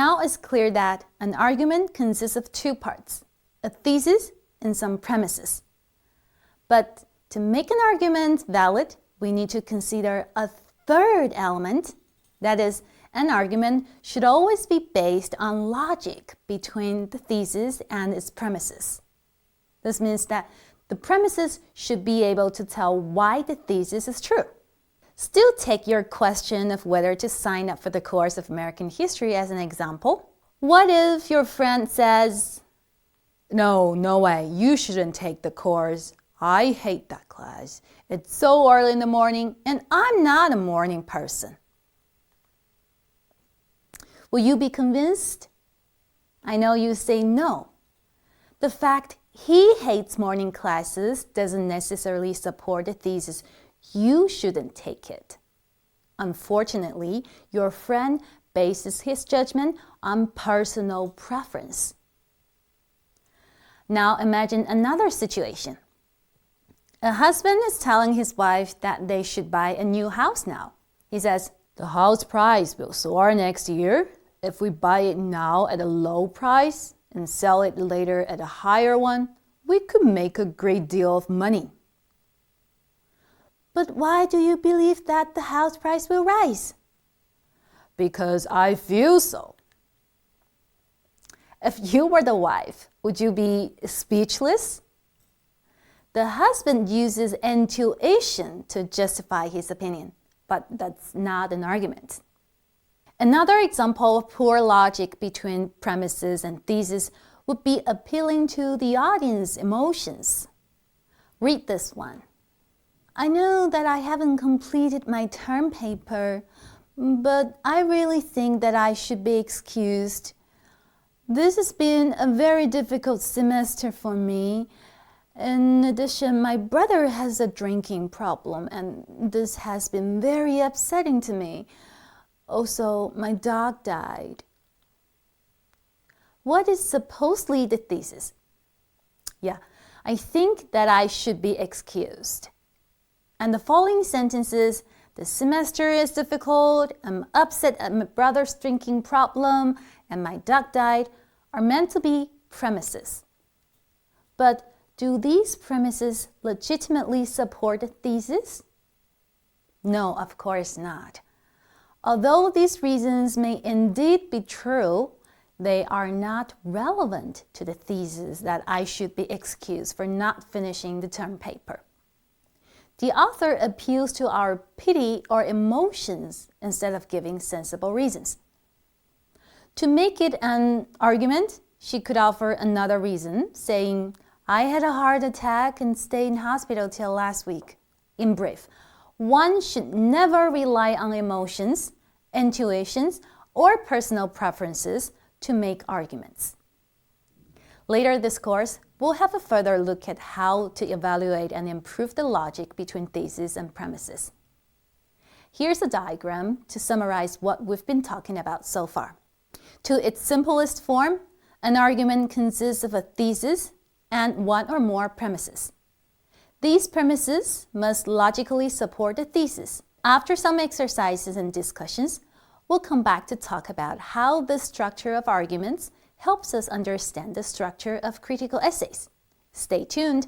Now it's clear that an argument consists of two parts, a thesis and some premises. But to make an argument valid, we need to consider a third element. That is, an argument should always be based on logic between the thesis and its premises. This means that the premises should be able to tell why the thesis is true. Still take your question of whether to sign up for the course of American history as an example. What if your friend says, no way, you shouldn't take the course. I hate that class. It's so early in the morning and I'm not a morning person. Will you be convinced? I know you say no. The fact he hates morning classes doesn't necessarily support the thesis. You shouldn't take it. Unfortunately, your friend bases his judgment on personal preference. Now imagine another situation. A husband is telling his wife that they should buy a new house now. He says, the house price will soar next year. If we buy it now at a low price and sell it later at a higher one, we could make a great deal of money. But why do you believe that the house price will rise? Because I feel so. If you were the wife, would you be speechless? The husband uses intuition to justify his opinion, but that's not an argument. Another example of poor logic between premises and thesis would be appealing to the audience's emotions. Read this one. I know that I haven't completed my term paper, but I really think that I should be excused. This has been a very difficult semester for me. In addition, my brother has a drinking problem, and this has been very upsetting to me. Also, my dog died. What is supposedly the thesis? Yeah, I think that I should be excused. And the following sentences, the semester is difficult, I'm upset at my brother's drinking problem, and my dog died, are meant to be premises. But do these premises legitimately support the thesis? No, of course not. Although these reasons may indeed be true, they are not relevant to the thesis that I should be excused for not finishing the term paper. The author appeals to our pity or emotions instead of giving sensible reasons. To make it an argument, she could offer another reason, saying, I had a heart attack and stayed in hospital till last week. In brief, one should never rely on emotions, intuitions, or personal preferences to make arguments. Later this course, we'll have a further look at how to evaluate and improve the logic between thesis and premises. Here's a diagram to summarize what we've been talking about so far. To its simplest form, an argument consists of a thesis and one or more premises. These premises must logically support the thesis. After some exercises and discussions, we'll come back to talk about how the structure of arguments helps us understand the structure of critical essays. Stay tuned.